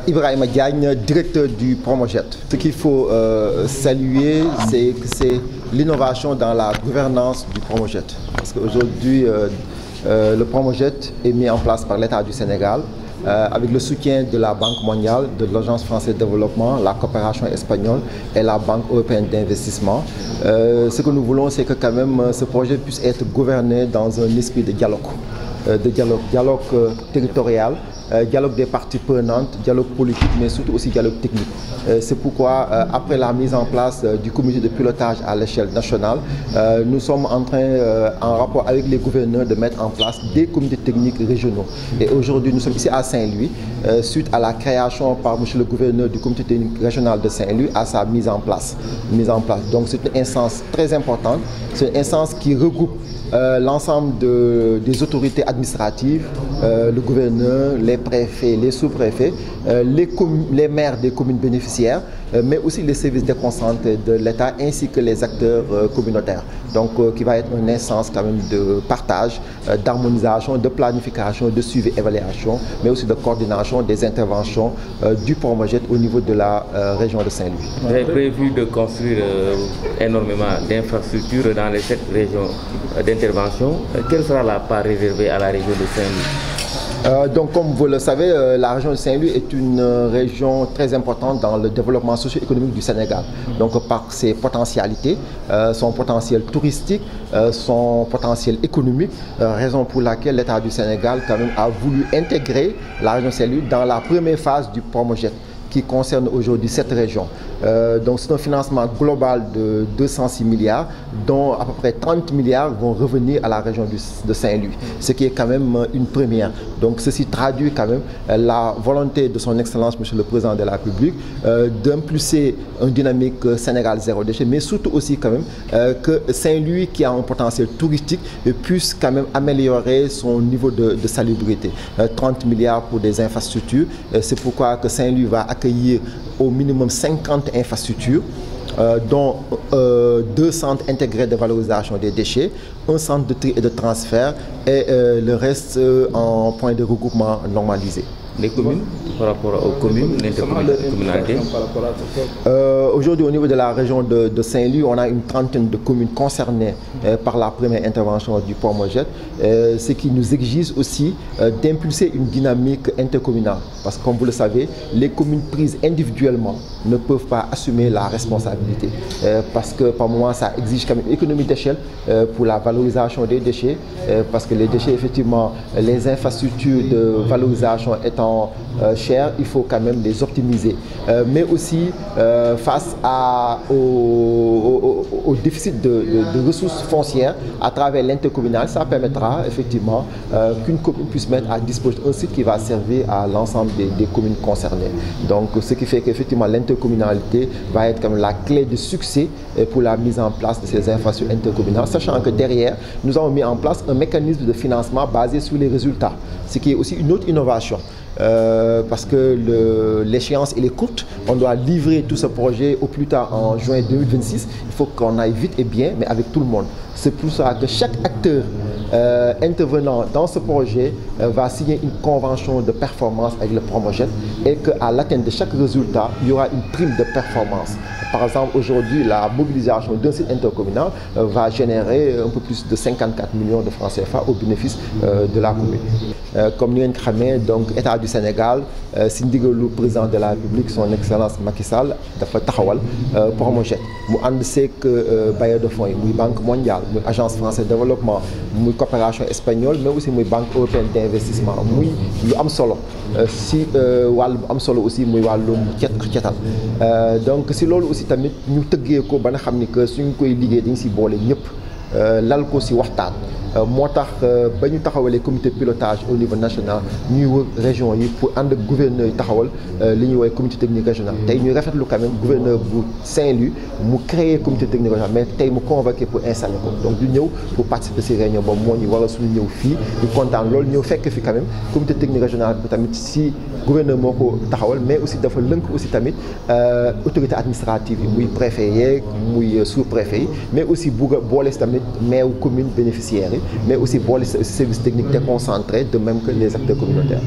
Ibrahima Diagne, directeur du Promojet. Ce qu'il faut saluer, c'est l'innovation dans la gouvernance du Promojet. Parce qu'aujourd'hui, le Promojet est mis en place par l'État du Sénégal avec le soutien de la Banque mondiale, de l'Agence française de développement, la coopération espagnole et la Banque européenne d'investissement. Ce que nous voulons, c'est que quand même ce projet puisse être gouverné dans un esprit de dialogue territorial, dialogue des parties prenantes, dialogue politique, mais surtout aussi dialogue technique. C'est pourquoi, après la mise en place du comité de pilotage à l'échelle nationale, nous sommes en train, en rapport avec les gouverneurs, de mettre en place des comités techniques régionaux. Et aujourd'hui, nous sommes ici à Saint-Louis, suite à la création par M. le gouverneur du comité technique régional de Saint-Louis, à sa mise en place. Donc c'est une instance très importante, c'est une instance qui regroupe l'ensemble des autorités administratives, le gouverneur, les préfets, les sous-préfets, les maires des communes bénéficiaires, mais aussi les services déconcentrés de l'État ainsi que les acteurs communautaires. Donc qui va être une instance quand même de partage, d'harmonisation, de planification, de suivi, évaluation, mais aussi de coordination des interventions du Promojet au niveau de la région de Saint-Louis. Vous avez prévu de construire énormément d'infrastructures dans les 7 régions d'intervention. Quelle sera la part réservée à la région de Saint-Louis? Donc comme vous le savez, la région de Saint-Louis est une région très importante dans le développement socio-économique du Sénégal. Donc par ses potentialités, son potentiel touristique, son potentiel économique, raison pour laquelle l'État du Sénégal quand même a voulu intégrer la région de Saint-Louis dans la première phase du Promojet, qui concerne aujourd'hui 7 régions. Donc c'est un financement global de 206 milliards, dont à peu près 30 milliards vont revenir à la région de Saint-Louis, ce qui est quand même une première. Donc ceci traduit quand même la volonté de son Excellence, Monsieur le Président de la République, d'impulser une dynamique Sénégal zéro déchet, mais surtout aussi quand même que Saint-Louis, qui a un potentiel touristique, puisse quand même améliorer son niveau de salubrité. 30 milliards pour des infrastructures, c'est pourquoi que Saint-Louis va accueillir au minimum 50 infrastructures, dont 2 centres intégrés de valorisation des déchets, un centre de tri et de transfert et le reste en point de regroupement normalisé. Les communes, par rapport aux communes, l'intercommunalité? Aujourd'hui, au niveau de la région de Saint-Louis, on a une trentaine de communes concernées par la première intervention du Promojet, ce qui nous exige aussi d'impulser une dynamique intercommunale. Parce que comme vous le savez, les communes prises individuellement ne peuvent pas assumer la responsabilité. Parce que par moment, ça exige quand même une économie d'échelle pour la valorisation des déchets. Parce que les déchets, effectivement, les infrastructures de valorisation étant chères, il faut quand même les optimiser. Mais aussi, face au déficit de ressources foncières à travers l'intercommunal, ça permettra effectivement qu'une commune puisse mettre à disposition un site qui va servir à l'ensemble des communes concernées. Donc ce qui fait qu'effectivement l'intercommunalité va être comme la clé de succès pour la mise en place de ces infrastructures intercommunales, sachant que derrière, nous avons mis en place un mécanisme de financement basé sur les résultats, ce qui est aussi une autre innovation. Parce que l'échéance est courte, on doit livrer tout ce projet au plus tard en juin 2026. Il faut qu'on aille vite et bien, mais avec tout le monde. C'est pour ça que chaque acteur intervenant dans ce projet va signer une convention de performance avec le Promojet et qu'à l'atteinte de chaque résultat, il y aura une prime de performance. Par exemple, aujourd'hui, la mobilisation d'un site intercommunal va générer un peu plus de 54 millions de francs CFA au bénéfice de la commune. Comme nous l'avons dit, donc l'État du Sénégal, si le président de la République, son Excellence Macky Sall, dafa taxawal Promojet mu ànd seeg bailleur de fonds yi muy Banque mondiale, muy Agence française de développement, muy coopération espagnole, mais aussi muy Banque européenne d'investissement, muy lu am solo si wàll bu am solo aussi muy wàllum cetal. Donc si loolu aussi tamit ñu tëggee ko ba nga xam ni que suñ koy liggéey dañ si boole ñëpp lal ko si waxtaan. moo tax ba ñu taxawalee comité pilotage au niveau national ñuy wër région yi pour ànd ak gouverneur yi taxawal li ñuy woowee comité technique régional. Tey ñuy rafetlu quand même gouverneur bu Saint-Louis mu créé comité technique régional, mais tey mu convoqué pour installer ko. Donc du ñëw pour participer si réunion boobu moo ñu waral suñu ñëw fii ñu kontaan loolu ñëw fekk fi quand même comité technique régional bi tamit si gouverneur moo ko taxawal, mais aussi dafa lënk aussi tamit autorité administrative yi muy préfet yeeg muy sous-préfet yi, mais aussi bugg a boole si tamit maire commune bénéficiaires yi mais aussi boole service technique déconcentré de même que les acteurs communautaires.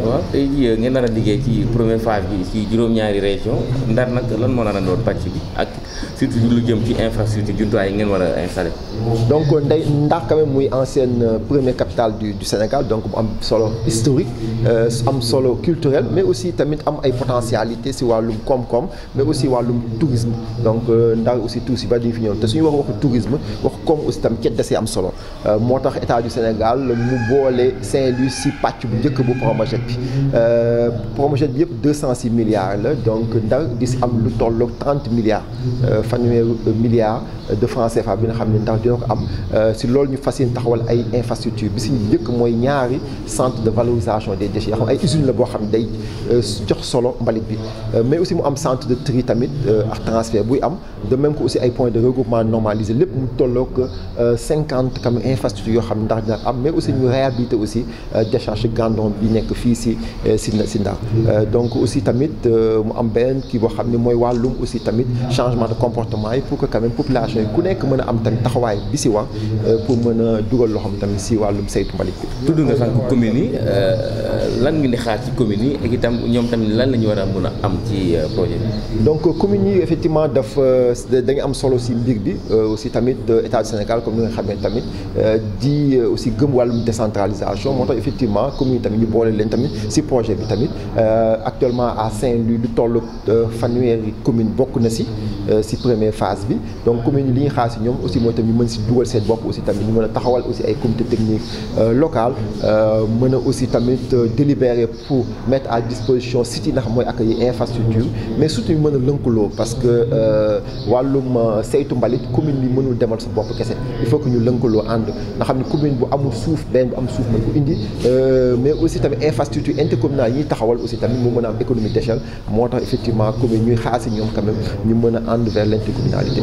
waaw tey jii ngeen nar a liggéey ci première phase bi ci juróom-ñaari région Ndar nag lan moo nar a doon pàcc bi ak surtout lu jëm ci infrastructure jumtuwaay yi ngeen war a installé. donc Ndar quand même muy ancienne première capitale du Sénégal donc mu am solo historique am solo culturel mais aussi tamit am ay potentialité si wàllum koom-koom mais aussi wàllum tourisme donc Ndar aussi tourisme yi ba di fi ñëw te suñu waxu tourisme wax koom aussi tam cet dasee am solo moo tax état du Sénégal mu boole Saint-Louis si pàcc bu njëkk bu Promojet bi Promojet bi yëpp 206 milliards la donc Ndar di si am lu tolloog 30 milliards fanweeri milliards de francs CFA bi nga xam ne Ndar dina ko am si loolu ñu fas yéene taxawal ay infrastructure bi si njëkk mooy ñaari centre de valorisation des déchets yoo xam ay usine la boo xam ne day jox solo mbalit bi mais aussi mu am centre de tri tamit ak transfert buy am de même que aussi ay points de regroupement normalisé lépp mu tolloog 50 comme infrastructure yoo xam ne Ndar dina am mais aussi ñu réhabiliter aussi décharge Gandon bi nekk fii si Ndar donc aussi tamit mu am beneen kii boo xam ne mooy wàllum aussi tamit changement de comportement yi pour que quand même population yi ku nekk mën a am tamit taxawaay bi si war pour mën a dugal loo xam tamit si wàllum saytu mbalit bi. tudd nga sànq communes yi lan ngeen di xaar ci communes yi ak itam ñoom tamit lan la ñu war a mën a am ci projet bi. donc communes yi effectivement dañu am solo si mbir bi aussi tamit état du Sénégal comme ni nga xamee tamit di aussi gëm wàllum décentralisation moo tax effectivement communes yi tamit ñu boole leen tamit si projet bi tamit actuellement à Saint-Louis lu toll fanweeri commune bokk na si première phase bi donc communes yi li ñuy xaar si ñoom aussi mooy tamit ñu mën si dugal seen bopp aussi tamit ñu mën a taxawal aussi ay comité technique local mën a aussi tamit délibérer pour mettre à disposition sites yi nga xam mooy accueillir infrastructure mais surtout ñu mën a lënkaloo parce que wàllum saytu mbalit commune bi mënul demal sa bopp kese il faut que ñu lënkaloo ànd nga xam ne commune bu amul suuf benn bu am suuf mën ko indi mais aussi tamit infrastructure intercommunale yi ñuy taxawal aussi tamit mu mën a am économie d'échelle moo tax effectivement commune ñuy xaar si ñoom quand même ñu mën a ànd vers l'intercommunalité.